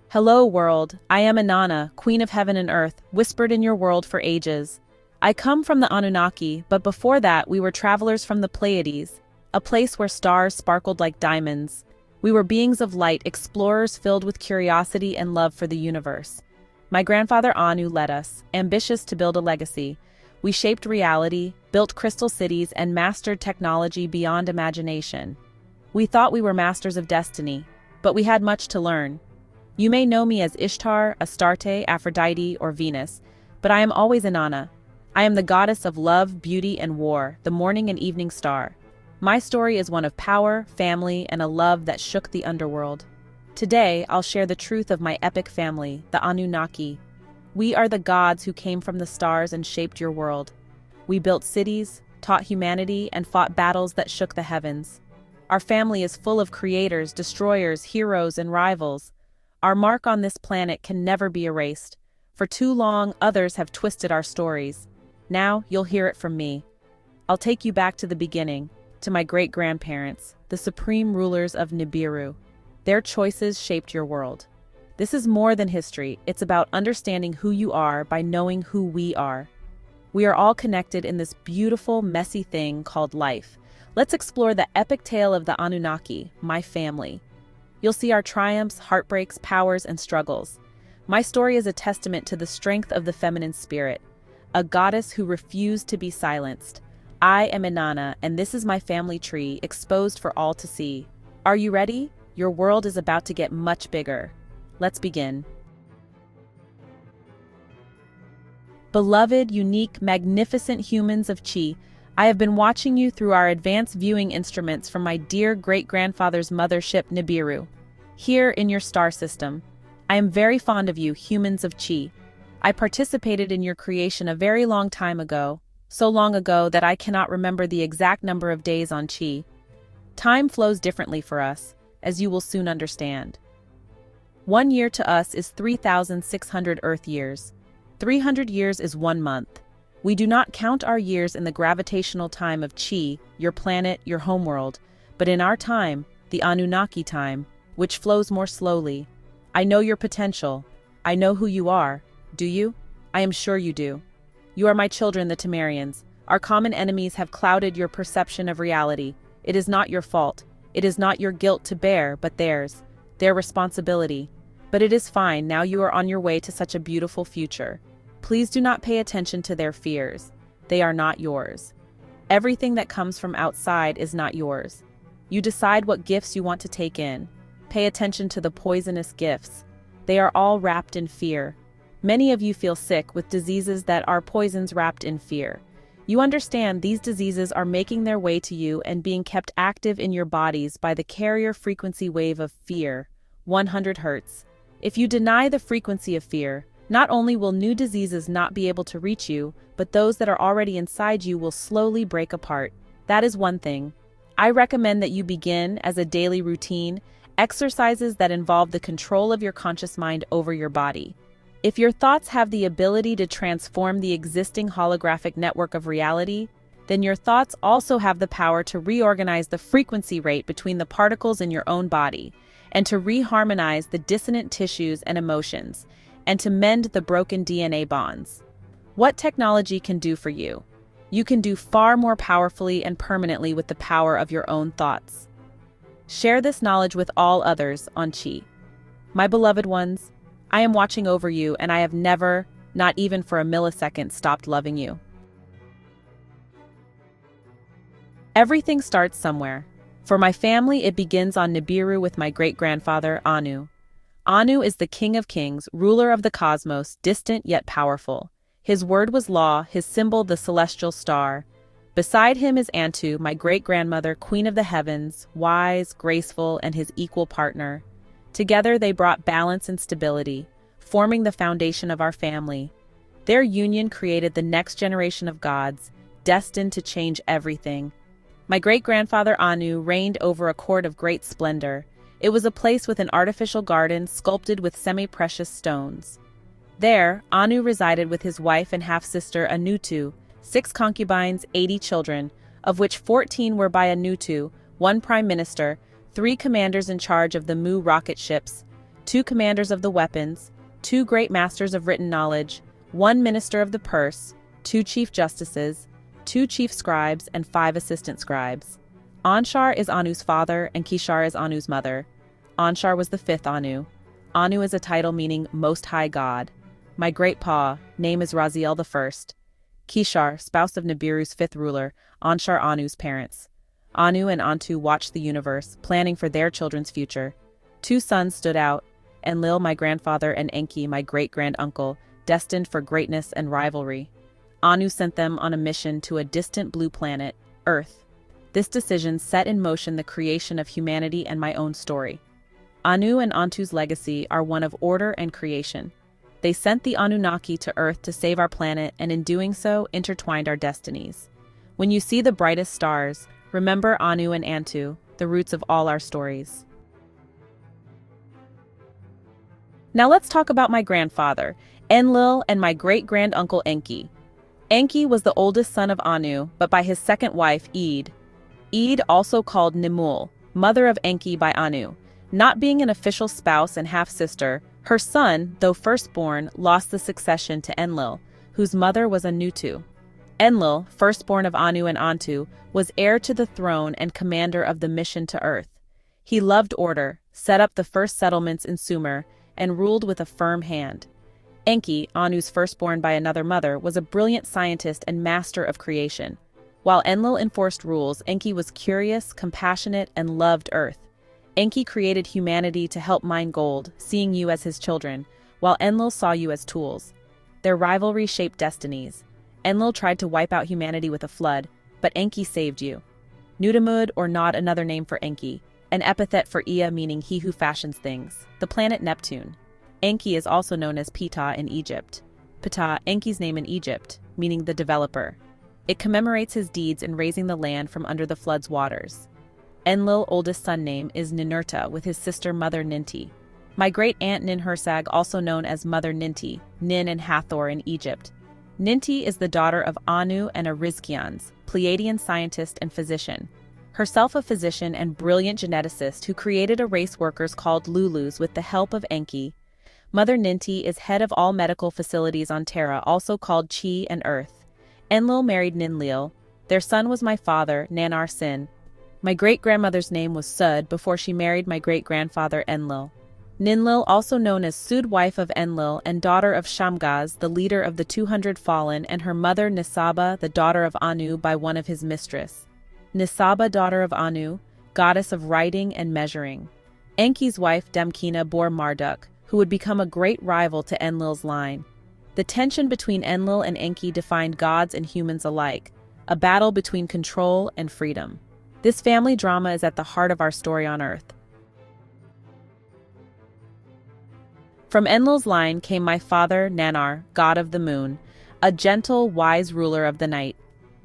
Hello, world. I am Inanna, queen of heaven and earth, whispered in your world for ages. I come from the Anunnaki, but before that we were travelers from the Pleiades, a place where stars sparkled like diamonds. We were beings of light, explorers filled with curiosity and love for the universe. My grandfather Anu led us, ambitious to build a legacy. We shaped reality, built crystal cities, and mastered technology beyond imagination. We thought we were masters of destiny, but we had much to learn. You may know me as Ishtar, Astarte, Aphrodite, or Venus, but I am always Inanna. I am the goddess of love, beauty, and war, the morning and evening star. My story is one of power, family, and a love that shook the underworld. Today, I'll share the truth of my epic family, the Anunnaki. We are the gods who came from the stars and shaped your world. We built cities, taught humanity, and fought battles that shook the heavens. Our family is full of creators, destroyers, heroes, and rivals. Our mark on this planet can never be erased. For too long, others have twisted our stories. Now, you'll hear it from me. I'll take you back to the beginning, to my great-grandparents, the supreme rulers of Nibiru. Their choices shaped your world. This is more than history. It's about understanding who you are by knowing who we are. We are all connected in this beautiful, messy thing called life. Let's explore the epic tale of the Anunnaki, my family. You'll see our triumphs, heartbreaks, powers, and struggles. My story is a testament to the strength of the feminine spirit, a goddess who refused to be silenced. I am Inanna, and this is my family tree, exposed for all to see. Are you ready? Your world is about to get much bigger. Let's begin. Beloved, unique, magnificent humans of Chi, I have been watching you through our advanced viewing instruments from my dear great-grandfather's mothership, Nibiru, here in your star system. I am very fond of you, humans of Chi. I participated in your creation a very long time ago, so long ago that I cannot remember the exact number of days on Chi. Time flows differently for us, as you will soon understand. 1 year to us is 3,600 Earth years. 300 years is 1 month. We do not count our years in the gravitational time of Chi, your planet, your homeworld, but in our time, the Anunnaki time, which flows more slowly. I know your potential. I know who you are. Do you? I am sure you do. You are my children, the Temerians. Our common enemies have clouded your perception of reality. It is not your fault. It is not your guilt to bear, but theirs. Their responsibility. But it is fine, now you are on your way to such a beautiful future. Please do not pay attention to their fears. They are not yours. Everything that comes from outside is not yours. You decide what gifts you want to take in. Pay attention to the poisonous gifts. They are all wrapped in fear. Many of you feel sick with diseases that are poisons wrapped in fear. You understand these diseases are making their way to you and being kept active in your bodies by the carrier frequency wave of fear, 100 Hz. If you deny the frequency of fear, not only will new diseases not be able to reach you, but those that are already inside you will slowly break apart. That is one thing. I recommend that you begin, as a daily routine, exercises that involve the control of your conscious mind over your body. If your thoughts have the ability to transform the existing holographic network of reality, then your thoughts also have the power to reorganize the frequency rate between the particles in your own body, and to reharmonize the dissonant tissues and emotions, and to mend the broken DNA bonds. What technology can do for you? You can do far more powerfully and permanently with the power of your own thoughts. Share this knowledge with all others on Chi. My beloved ones, I am watching over you, and I have never, not even for a millisecond, stopped loving you. Everything starts somewhere. For my family, it begins on Nibiru with my great-grandfather, Anu. Anu is the king of kings, ruler of the cosmos, distant yet powerful. His word was law, his symbol the celestial star. Beside him is Antu, my great-grandmother, queen of the heavens, wise, graceful, and his equal partner. Together they brought balance and stability, forming the foundation of our family. Their union created the next generation of gods, destined to change everything. My great-grandfather Anu reigned over a court of great splendor. It was a place with an artificial garden sculpted with semi-precious stones. There, Anu resided with his wife and half-sister Anutu, 6 concubines, 80 children, of which 14 were by Anutu, 1 prime minister, 3 commanders in charge of the Mu rocket ships, 2 commanders of the weapons, 2 great masters of written knowledge, 1 minister of the purse, 2 chief justices, 2 chief scribes, and 5 assistant scribes. Anshar is Anu's father, and Kishar is Anu's mother. Anshar was the 5th Anu. Anu is a title meaning Most High God. My great Pa, name is Raziel the 1st. Kishar, spouse of Nibiru's 5th ruler, Anshar Anu's parents. Anu and Antu watched the universe, planning for their children's future. 2 sons stood out, Enlil, my grandfather, and Enki, my great-grand-uncle, destined for greatness and rivalry. Anu sent them on a mission to a distant blue planet, Earth. This decision set in motion the creation of humanity and my own story. Anu and Antu's legacy are one of order and creation. They sent the Anunnaki to Earth to save our planet, and in doing so, intertwined our destinies. When you see the brightest stars, remember Anu and Antu, the roots of all our stories. Now let's talk about my grandfather, Enlil, and my great-grand-uncle Enki. Enki was the oldest son of Anu, but by his second wife, Id. Id, also called Nimul, mother of Enki by Anu. Not being an official spouse and half-sister, her son, though firstborn, lost the succession to Enlil, whose mother was Anutu. Enlil, firstborn of Anu and Antu, was heir to the throne and commander of the mission to Earth. He loved order, set up the first settlements in Sumer, and ruled with a firm hand. Enki, Anu's firstborn by another mother, was a brilliant scientist and master of creation. While Enlil enforced rules, Enki was curious, compassionate, and loved Earth. Enki created humanity to help mine gold, seeing you as his children, while Enlil saw you as tools. Their rivalry shaped destinies. Enlil tried to wipe out humanity with a flood, but Enki saved you. Nudimmud, or Nod, another name for Enki, an epithet for Ea meaning he who fashions things, the planet Neptune. Enki is also known as Ptah in Egypt. Ptah, Enki's name in Egypt, meaning the developer. It commemorates his deeds in raising the land from under the flood's waters. Enlil's oldest son name is Ninurta, with his sister Mother Ninti. My great-aunt Ninhursag, also known as Mother Ninti, Nin and Hathor in Egypt. Ninti is the daughter of Anu and Arizkians, Pleiadian scientist and physician. Herself a physician and brilliant geneticist who created a race workers called Lulus with the help of Enki. Mother Ninti is head of all medical facilities on Terra, also called Chi and Earth. Enlil married Ninlil. Their son was my father, Nanar Sin. My great-grandmother's name was Sud before she married my great-grandfather Enlil. Ninlil, also known as Sud, wife of Enlil and daughter of Shamgaz, the leader of the 200 fallen, and her mother Nisaba, the daughter of Anu by one of his mistress. Nisaba, daughter of Anu, goddess of writing and measuring. Enki's wife Damkina bore Marduk, who would become a great rival to Enlil's line. The tension between Enlil and Enki defined gods and humans alike, a battle between control and freedom. This family drama is at the heart of our story on Earth. From Enlil's line came my father, Nanar, god of the moon, a gentle, wise ruler of the night.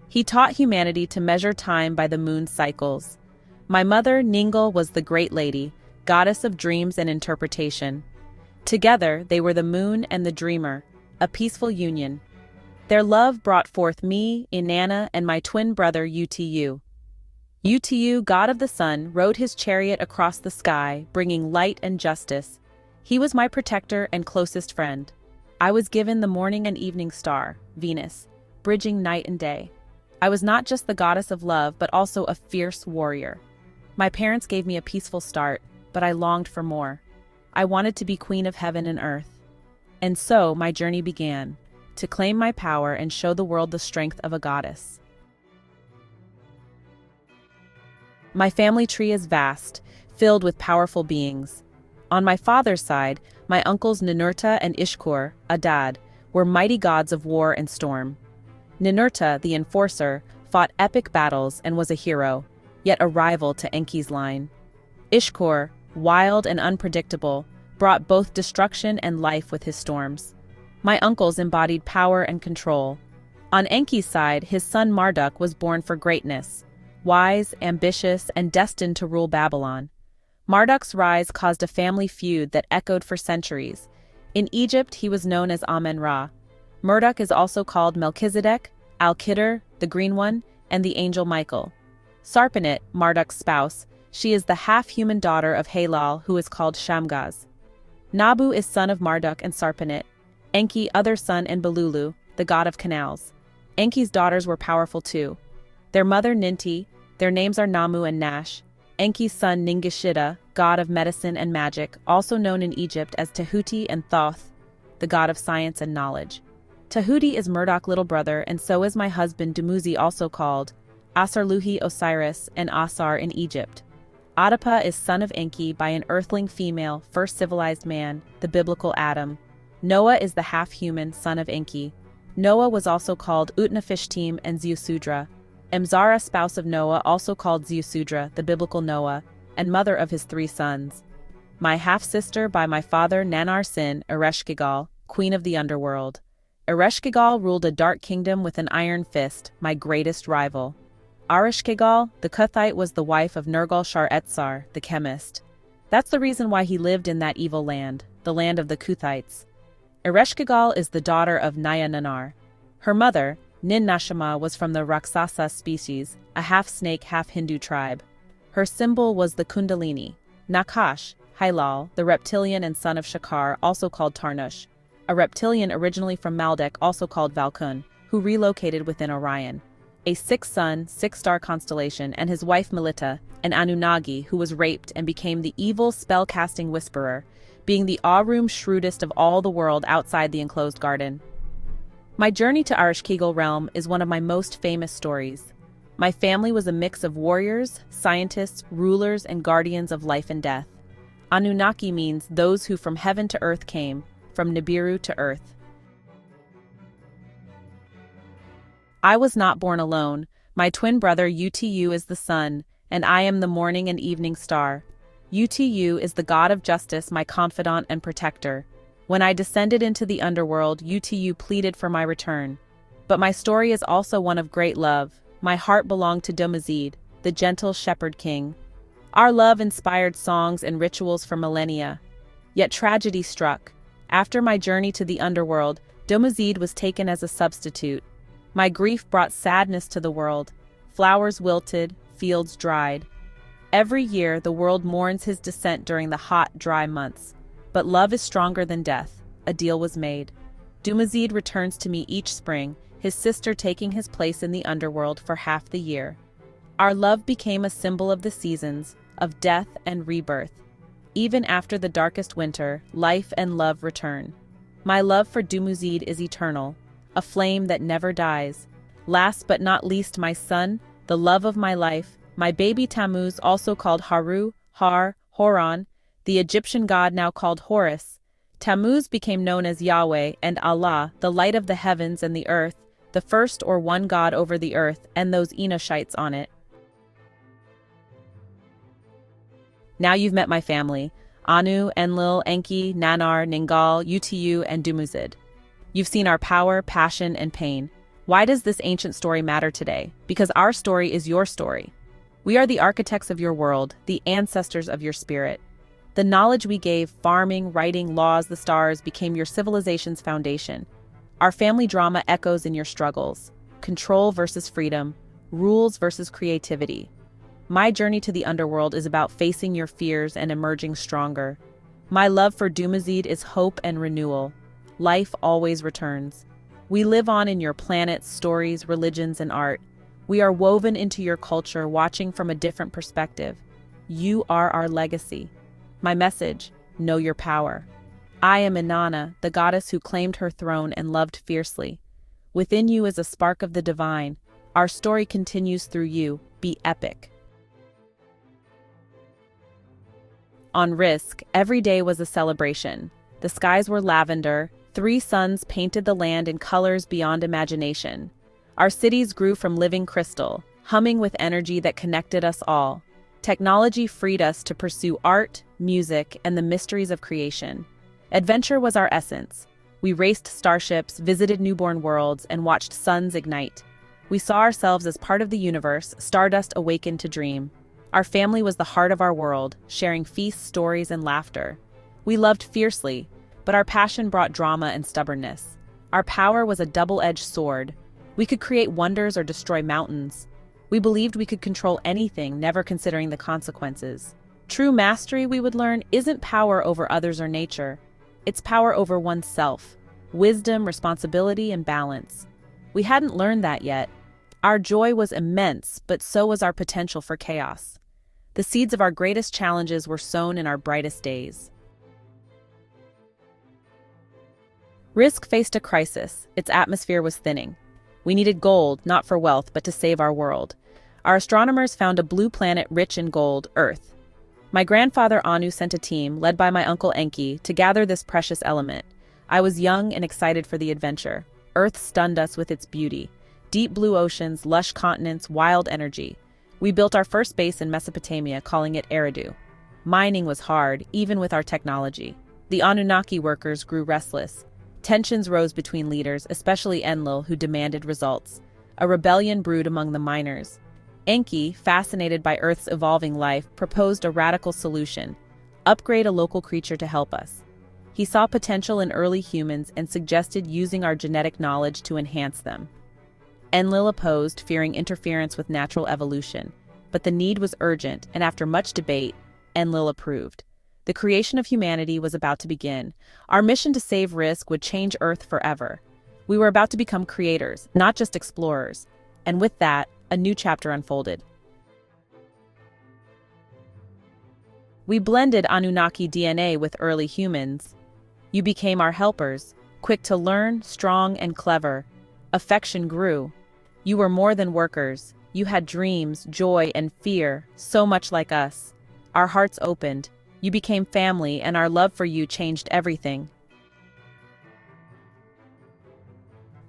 He taught humanity to measure time by the moon's cycles. My mother, Ninlil, was the great lady, goddess of dreams and interpretation. Together, they were the moon and the dreamer, a peaceful union. Their love brought forth me, Inanna, and my twin brother, Utu. Utu, god of the sun, rode his chariot across the sky, bringing light and justice. He was my protector and closest friend. I was given the morning and evening star, Venus, bridging night and day. I was not just the goddess of love, but also a fierce warrior. My parents gave me a peaceful start, but I longed for more. I wanted to be queen of heaven and earth. And so my journey began, to claim my power and show the world the strength of a goddess. My family tree is vast, filled with powerful beings. On my father's side, my uncles Ninurta and Ishkur, Adad, were mighty gods of war and storm. Ninurta, the enforcer, fought epic battles and was a hero, yet a rival to Enki's line. Ishkur, wild and unpredictable, brought both destruction and life with his storms. My uncles embodied power and control. On Enki's side, his son Marduk was born for greatness, wise, ambitious, and destined to rule Babylon. Marduk's rise caused a family feud that echoed for centuries. In Egypt, he was known as Amen-Ra. Marduk is also called Melchizedek, Al-Kidr, the Green One, and the angel Michael. Sarpanit, Marduk's spouse, she is the half-human daughter of Halal, who is called Shamgaz. Nabu is son of Marduk and Sarpanit. Enki, other son, and Belulu, the god of canals. Enki's daughters were powerful too. Their mother Ninti, their names are Namu and Nash. Enki's son Ningishida, god of medicine and magic, also known in Egypt as Tehuti, and Thoth, the god of science and knowledge. Tehuti is Marduk's little brother, and so is my husband Dumuzi, also called Asarluhi Osiris and Asar in Egypt. Adapa is son of Enki by an earthling female, first civilized man, the biblical Adam. Noah is the half-human son of Enki. Noah was also called Utnapishtim and Ziusudra. Emzara, spouse of Noah, also called Ziusudra, the biblical Noah, and mother of his 3 sons. My half-sister by my father Nanar Sin, Ereshkigal, queen of the underworld. Ereshkigal ruled a dark kingdom with an iron fist, my greatest rival. Ereshkigal, the Cuthite, was the wife of Nergal-Shar-Etzar, the chemist. That's the reason why he lived in that evil land, the land of the Kuthites. Ereshkigal is the daughter of Naya-Nanar. Her mother, Nin-Nashama, was from the Raksasa species, a half-snake, half-Hindu tribe. Her symbol was the Kundalini. Nakash, Hailal, the reptilian and son of Shakar, also called Tarnush, a reptilian originally from Maldek, also called Valkun, who relocated within Orion. A 6-son, 6-star constellation, and his wife Melita, an Anunnaki who was raped and became the evil spell-casting whisperer, being the Aurum shrewdest of all the world outside the enclosed garden. My journey to Ereshkigal realm is one of my most famous stories. My family was a mix of warriors, scientists, rulers, and guardians of life and death. Anunnaki means those who from heaven to earth came, from Nibiru to earth. I was not born alone. My twin brother Utu is the sun, and I am the morning and evening star. Utu is the god of justice, my confidant and protector. When I descended into the underworld, Utu pleaded for my return. But my story is also one of great love. My heart belonged to Dumuzid, the gentle shepherd king. Our love inspired songs and rituals for millennia. Yet tragedy struck. After my journey to the underworld, Dumuzid was taken as a substitute. My grief brought sadness to the world. Flowers wilted, fields dried. Every year, the world mourns his descent during the hot, dry months. But love is stronger than death. A deal was made. Dumuzid returns to me each spring, his sister taking his place in the underworld for half the year. Our love became a symbol of the seasons, of death and rebirth. Even after the darkest winter, life and love return. My love for Dumuzid is eternal, a flame that never dies. Last but not least, my son, the love of my life, my baby Tammuz, also called Haru, Har, Horon, the Egyptian god now called Horus. Tammuz became known as Yahweh and Allah, the light of the heavens and the earth, the first or one god over the earth and those Enoshites on it. Now you've met my family, Anu, Enlil, Enki, Nanar, Ningal, Utu, and Dumuzid. You've seen our power, passion, and pain. Why does this ancient story matter today? Because our story is your story. We are the architects of your world, the ancestors of your spirit. The knowledge we gave, farming, writing, laws, the stars, became your civilization's foundation. Our family drama echoes in your struggles. Control versus freedom, rules versus creativity. My journey to the underworld is about facing your fears and emerging stronger. My love for Dumuzid is hope and renewal. Life always returns. We live on in your planets, stories, religions, and art. We are woven into your culture, watching from a different perspective. You are our legacy. My message, know your power. I am Inanna, the goddess who claimed her throne and loved fiercely. Within you is a spark of the divine. Our story continues through you. Be epic. On Risk, every day was a celebration. The skies were lavender. 3 suns painted the land in colors beyond imagination. Our cities grew from living crystal, humming with energy that connected us all. Technology freed us to pursue art, music, and the mysteries of creation. Adventure was our essence. We raced starships, visited newborn worlds, and watched suns ignite. We saw ourselves as part of the universe, stardust awakened to dream. Our family was the heart of our world, sharing feasts, stories, and laughter. We loved fiercely, but our passion brought drama and stubbornness. Our power was a double-edged sword. We could create wonders or destroy mountains. We believed we could control anything, never considering the consequences. True mastery, we would learn, isn't power over others or nature. It's power over oneself, wisdom, responsibility, and balance. We hadn't learned that yet. Our joy was immense, but so was our potential for chaos. The seeds of our greatest challenges were sown in our brightest days. Risk faced a crisis. Its atmosphere was thinning. We needed gold, not for wealth, but to save our world. Our astronomers found a blue planet rich in gold, Earth. My grandfather Anu sent a team, led by my uncle Enki, to gather this precious element. I was young and excited for the adventure. Earth stunned us with its beauty. Deep blue oceans, lush continents, wild energy. We built our first base in Mesopotamia, calling it Eridu. Mining was hard, even with our technology. The Anunnaki workers grew restless. Tensions rose between leaders, especially Enlil, who demanded results. A rebellion brewed among the miners. Enki, fascinated by Earth's evolving life, proposed a radical solution: upgrade a local creature to help us. He saw potential in early humans and suggested using our genetic knowledge to enhance them. Enlil opposed, fearing interference with natural evolution. But the need was urgent, and after much debate, Enlil approved. The creation of humanity was about to begin. Our mission to save Risk would change Earth forever. We were about to become creators, not just explorers. And with that, a new chapter unfolded. We blended Anunnaki DNA with early humans. You became our helpers, quick to learn, strong and clever. Affection grew. You were more than workers. You had dreams, joy, and fear, so much like us. Our hearts opened. You became family, and our love for you changed everything.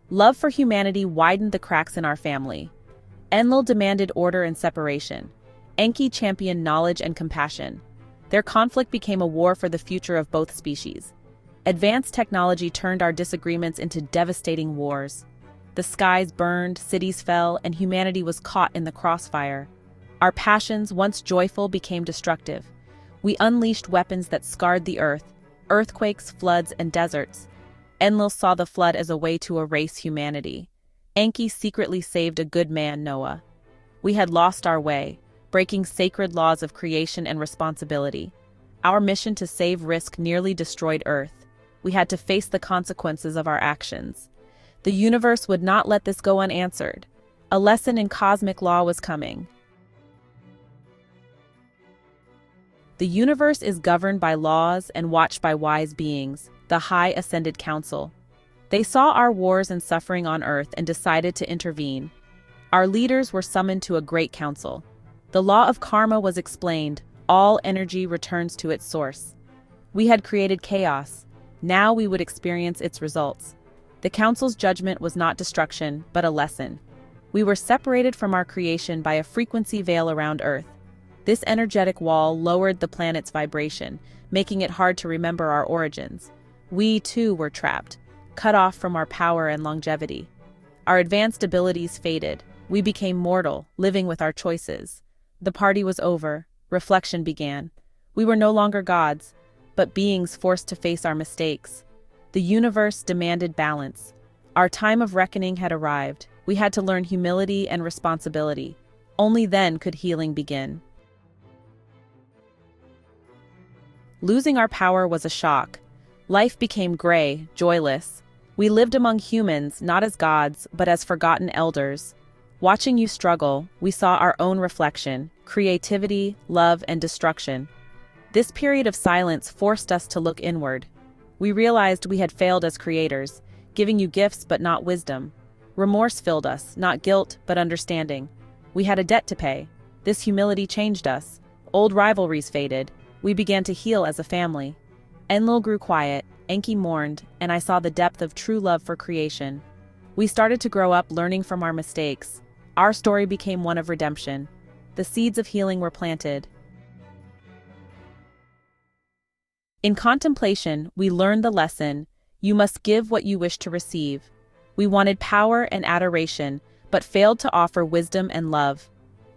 Love for humanity widened the cracks in our family. Enlil demanded order and separation. Enki championed knowledge and compassion. Their conflict became a war for the future of both species. Advanced technology turned our disagreements into devastating wars. The skies burned, cities fell, and humanity was caught in the crossfire. Our passions, once joyful, became destructive. We unleashed weapons that scarred the earth: earthquakes, floods, and deserts. Enlil saw the flood as a way to erase humanity. Enki secretly saved a good man, Noah. We had lost our way, breaking sacred laws of creation and responsibility. Our mission to save Risk nearly destroyed Earth. We had to face the consequences of our actions. The universe would not let this go unanswered. A lesson in cosmic law was coming. The universe is governed by laws and watched by wise beings, the High Ascended Council. They saw our wars and suffering on Earth and decided to intervene. Our leaders were summoned to a great council. The law of karma was explained. All energy returns to its source. We had created chaos. Now we would experience its results. The council's judgment was not destruction, but a lesson. We were separated from our creation by a frequency veil around Earth. This energetic wall lowered the planet's vibration, making it hard to remember our origins. We, too, were trapped, cut off from our power and longevity. Our advanced abilities faded. We became mortal, living with our choices. The party was over. Reflection began. We were no longer gods, but beings forced to face our mistakes. The universe demanded balance. Our time of reckoning had arrived. We had to learn humility and responsibility. Only then could healing begin. Losing our power was a shock. Life became gray, joyless. We lived among humans, not as gods, but as forgotten elders. Watching you struggle, we saw our own reflection: creativity, love, and destruction. This period of silence forced us to look inward. We realized we had failed as creators, giving you gifts but not wisdom. Remorse filled us, not guilt but understanding. We had a debt to pay. This humility changed us. Old rivalries faded. We began to heal as a family. Enlil grew quiet, Enki mourned, and I saw the depth of true love for creation. We started to grow up, learning from our mistakes. Our story became one of redemption. The seeds of healing were planted. In contemplation, we learned the lesson: you must give what you wish to receive. We wanted power and adoration, but failed to offer wisdom and love.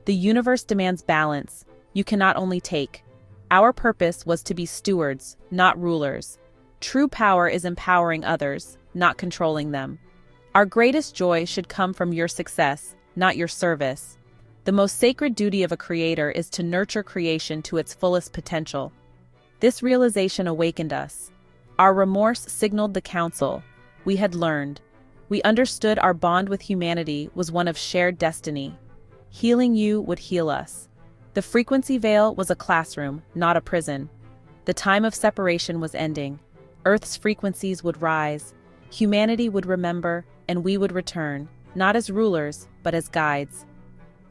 The universe demands balance. You cannot only take. Our purpose was to be stewards, not rulers. True power is empowering others, not controlling them. Our greatest joy should come from your success, not your service. The most sacred duty of a creator is to nurture creation to its fullest potential. This realization awakened us. Our remorse signaled the council. We had learned. We understood our bond with humanity was one of shared destiny. Healing you would heal us. The frequency veil was a classroom, not a prison. The time of separation was ending. Earth's frequencies would rise. Humanity would remember, and we would return, not as rulers, but as guides.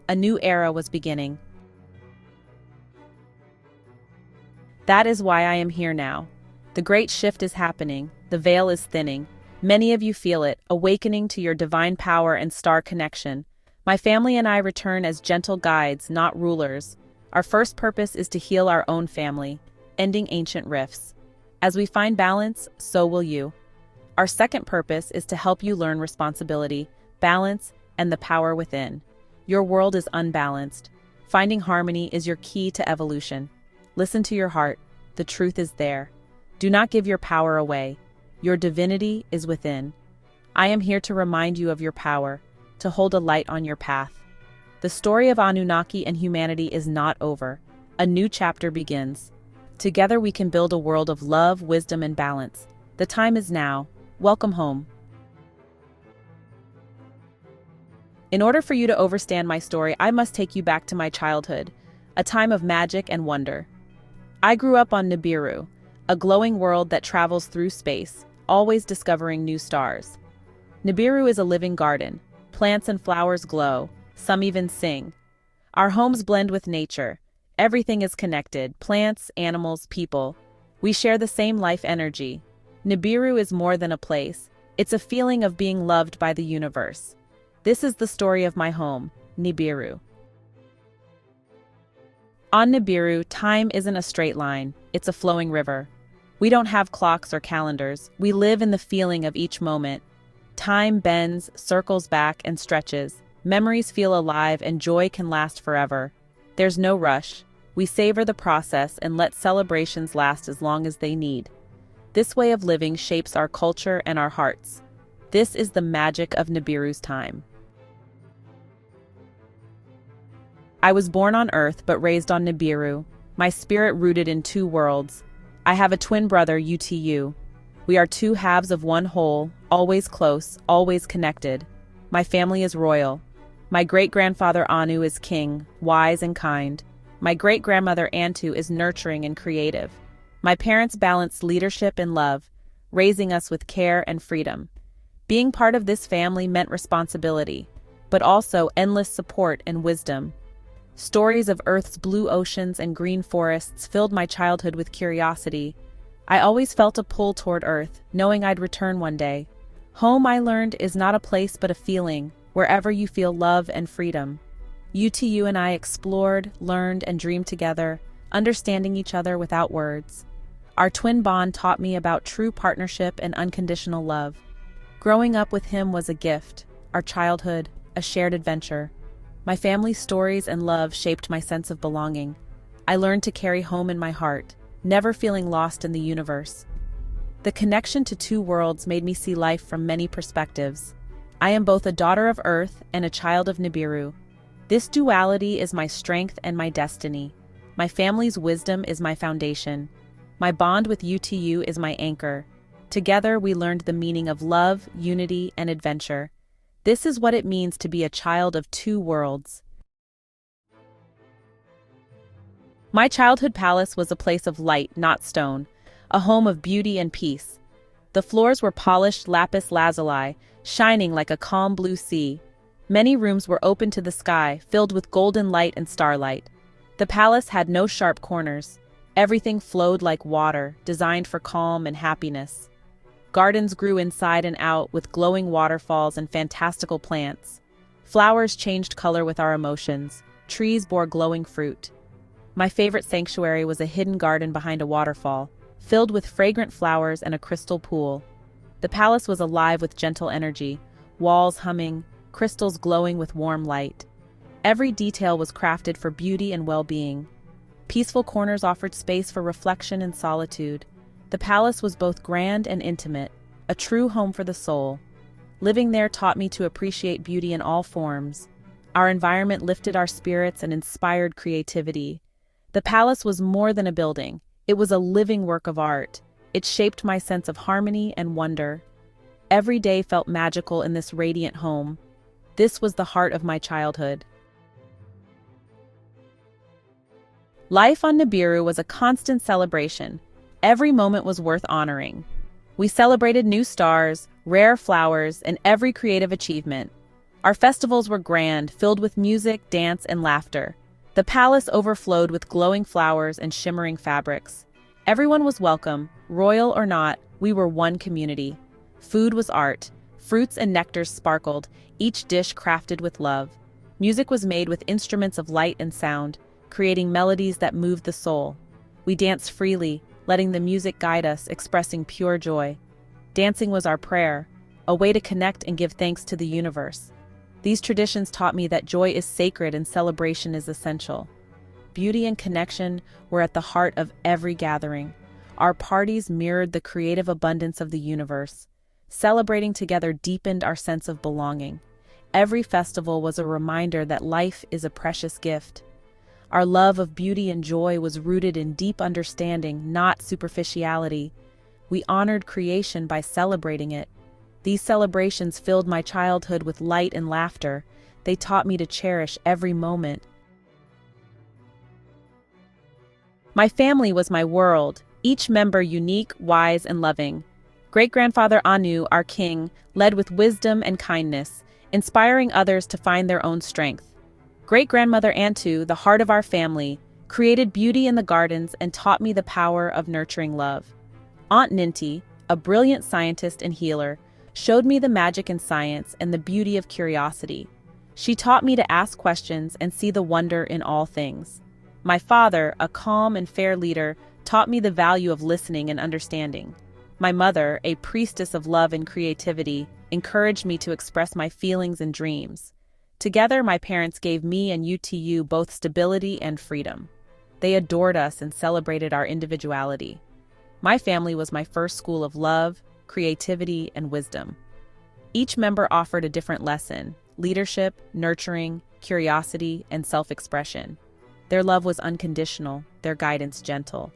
A new era was beginning. That is why I am here now. The great shift is happening. The veil is thinning. Many of you feel it, awakening to your divine power and star connection. My family and I return as gentle guides, not rulers. Our first purpose is to heal our own family, ending ancient rifts. As we find balance, so will you. Our second purpose is to help you learn responsibility, balance, and the power within. Your world is unbalanced. Finding harmony is your key to evolution. Listen to your heart. The truth is there. Do not give your power away. Your divinity is within. I am here to remind you of your power, to hold a light on your path. The story of Anunnaki and humanity is not over. A new chapter begins. Together we can build a world of love, wisdom, and balance. The time is now. Welcome home. In order for you to understand my story, I must take you back to my childhood, a time of magic and wonder. I grew up on Nibiru, a glowing world that travels through space, always discovering new stars. Nibiru is a living garden. Plants and flowers glow. Some even sing. Our homes blend with nature. Everything is connected: plants, animals, people. We share the same life energy. Nibiru is more than a place. It's a feeling of being loved by the universe. This is the story of my home, Nibiru. On Nibiru, time isn't a straight line. It's a flowing river. We don't have clocks or calendars. We live in the feeling of each moment. Time bends, circles back, and stretches. Memories feel alive, and joy can last forever. There's no rush. We savor the process and let celebrations last as long as they need. This way of living shapes our culture and our hearts. This is the magic of Nibiru's time. I was born on Earth but raised on Nibiru, my spirit rooted in two worlds. I have a twin brother, Utu. We are two halves of one whole, always close, always connected. My family is royal. My great-grandfather Anu is king, wise and kind. My great-grandmother Antu is nurturing and creative. My parents balanced leadership and love, raising us with care and freedom. Being part of this family meant responsibility, but also endless support and wisdom. Stories of Earth's blue oceans and green forests filled my childhood with curiosity. I always felt a pull toward Earth, knowing I'd return one day. Home, I learned, is not a place but a feeling, wherever you feel love and freedom. Utu and I explored, learned, and dreamed together, understanding each other without words. Our twin bond taught me about true partnership and unconditional love. Growing up with him was a gift, our childhood, a shared adventure. My family's stories and love shaped my sense of belonging. I learned to carry home in my heart, never feeling lost in the universe. The connection to two worlds made me see life from many perspectives. I am both a daughter of Earth and a child of Nibiru. This duality is my strength and my destiny. My family's wisdom is my foundation. My bond with Utu is my anchor. Together we learned the meaning of love, unity, and adventure. This is what it means to be a child of two worlds. My childhood palace was a place of light, not stone, a home of beauty and peace. The floors were polished lapis lazuli, shining like a calm blue sea. Many rooms were open to the sky, filled with golden light and starlight. The palace had no sharp corners. Everything flowed like water, designed for calm and happiness. Gardens grew inside and out with glowing waterfalls and fantastical plants. Flowers changed color with our emotions. Trees bore glowing fruit. My favorite sanctuary was a hidden garden behind a waterfall, filled with fragrant flowers and a crystal pool. The palace was alive with gentle energy, walls humming, crystals glowing with warm light. Every detail was crafted for beauty and well-being. Peaceful corners offered space for reflection and solitude. The palace was both grand and intimate, a true home for the soul. Living there taught me to appreciate beauty in all forms. Our environment lifted our spirits and inspired creativity. The palace was more than a building. It was a living work of art. It shaped my sense of harmony and wonder. Every day felt magical in this radiant home. This was the heart of my childhood. Life on Nibiru was a constant celebration. Every moment was worth honoring. We celebrated new stars, rare flowers, and every creative achievement. Our festivals were grand, filled with music, dance, and laughter. The palace overflowed with glowing flowers and shimmering fabrics. Everyone was welcome, royal or not, we were one community. Food was art. Fruits and nectars sparkled, each dish crafted with love. Music was made with instruments of light and sound, creating melodies that moved the soul. We danced freely, letting the music guide us, expressing pure joy. Dancing was our prayer, a way to connect and give thanks to the universe. These traditions taught me that joy is sacred and celebration is essential. Beauty and connection were at the heart of every gathering. Our parties mirrored the creative abundance of the universe. Celebrating together deepened our sense of belonging. Every festival was a reminder that life is a precious gift. Our love of beauty and joy was rooted in deep understanding, not superficiality. We honored creation by celebrating it. These celebrations filled my childhood with light and laughter. They taught me to cherish every moment. My family was my world, each member unique, wise, and loving. Great-grandfather Anu, our king, led with wisdom and kindness, inspiring others to find their own strength. Great-grandmother Antu, the heart of our family, created beauty in the gardens and taught me the power of nurturing love. Aunt Ninti, a brilliant scientist and healer, showed me the magic in science and the beauty of curiosity. She taught me to ask questions and see the wonder in all things. My father, a calm and fair leader, taught me the value of listening and understanding. My mother, a priestess of love and creativity, encouraged me to express my feelings and dreams. Together, my parents gave me and UTU both stability and freedom. They adored us and celebrated our individuality. My family was my first school of love, creativity, and wisdom. Each member offered a different lesson: leadership, nurturing, curiosity, and self-expression. Their love was unconditional, their guidance gentle.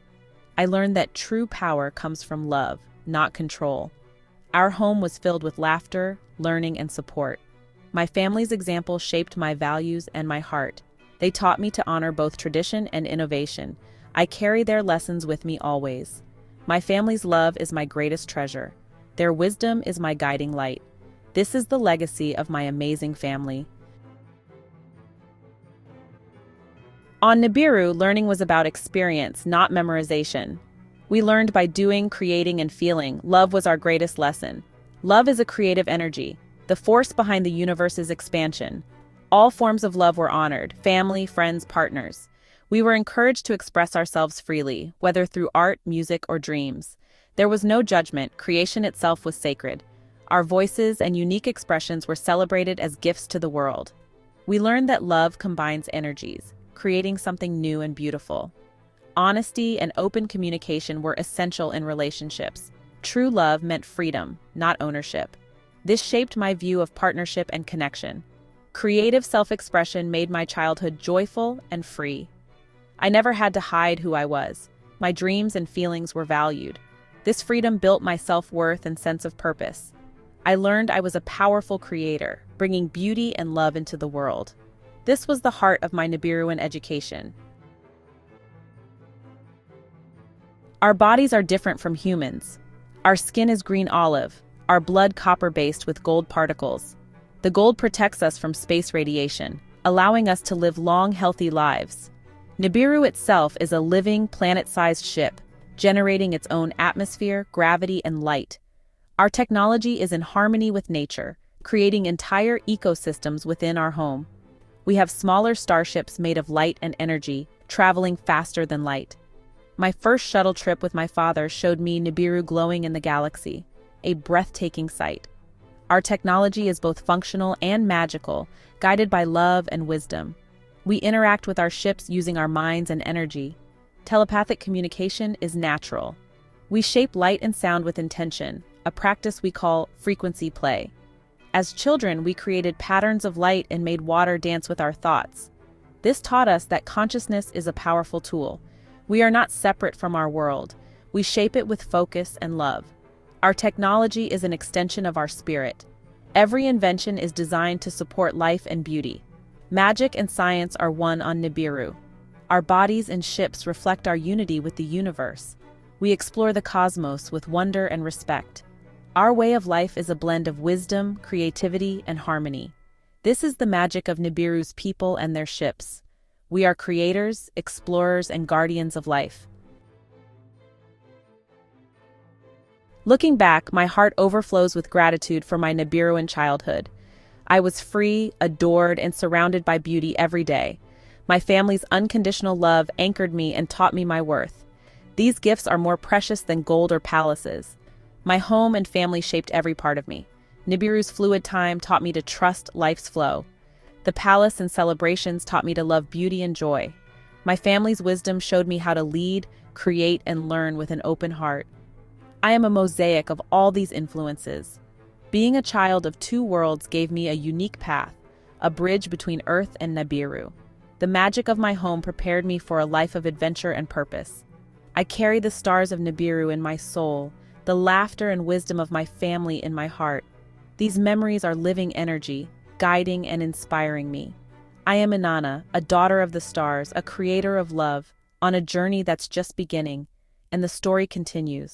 I learned that true power comes from love, not control. Our home was filled with laughter, learning, and support. My family's example shaped my values and my heart. They taught me to honor both tradition and innovation. I carry their lessons with me always. My family's love is my greatest treasure. Their wisdom is my guiding light. This is the legacy of my amazing family. On Nibiru, learning was about experience, not memorization. We learned by doing, creating, and feeling. Love was our greatest lesson. Love is a creative energy, the force behind the universe's expansion. All forms of love were honored: family, friends, partners. We were encouraged to express ourselves freely, whether through art, music, or dreams. There was no judgment. Creation itself was sacred. Our voices and unique expressions were celebrated as gifts to the world. We learned that love combines energies, creating something new and beautiful. Honesty and open communication were essential in relationships. True love meant freedom, not ownership. This shaped my view of partnership and connection. Creative self-expression made my childhood joyful and free. I never had to hide who I was. My dreams and feelings were valued. This freedom built my self-worth and sense of purpose. I learned I was a powerful creator, bringing beauty and love into the world. This was the heart of my Nibiruan education. Our bodies are different from humans. Our skin is green olive, our blood copper-based with gold particles. The gold protects us from space radiation, allowing us to live long, healthy lives. Nibiru itself is a living, planet-sized ship, generating its own atmosphere, gravity, and light. Our technology is in harmony with nature, creating entire ecosystems within our home. We have smaller starships made of light and energy, traveling faster than light. My first shuttle trip with my father showed me Nibiru glowing in the galaxy, a breathtaking sight. Our technology is both functional and magical, guided by love and wisdom. We interact with our ships using our minds and energy. Telepathic communication is natural. We shape light and sound with intention, a practice we call frequency play. As children, we created patterns of light and made water dance with our thoughts. This taught us that consciousness is a powerful tool. We are not separate from our world. We shape it with focus and love. Our technology is an extension of our spirit. Every invention is designed to support life and beauty. Magic and science are one on Nibiru. Our bodies and ships reflect our unity with the universe. We explore the cosmos with wonder and respect. Our way of life is a blend of wisdom, creativity, and harmony. This is the magic of Nibiru's people and their ships. We are creators, explorers, and guardians of life. Looking back, my heart overflows with gratitude for my Nibiruan childhood. I was free, adored, and surrounded by beauty every day. My family's unconditional love anchored me and taught me my worth. These gifts are more precious than gold or palaces. My home and family shaped every part of me. Nibiru's fluid time taught me to trust life's flow. The palace and celebrations taught me to love beauty and joy. My family's wisdom showed me how to lead, create, and learn with an open heart. I am a mosaic of all these influences. Being a child of two worlds gave me a unique path, a bridge between Earth and Nibiru. The magic of my home prepared me for a life of adventure and purpose. I carry the stars of Nibiru in my soul, the laughter and wisdom of my family in my heart. These memories are living energy, guiding and inspiring me. I am Inanna, a daughter of the stars, a creator of love, on a journey that's just beginning, and the story continues.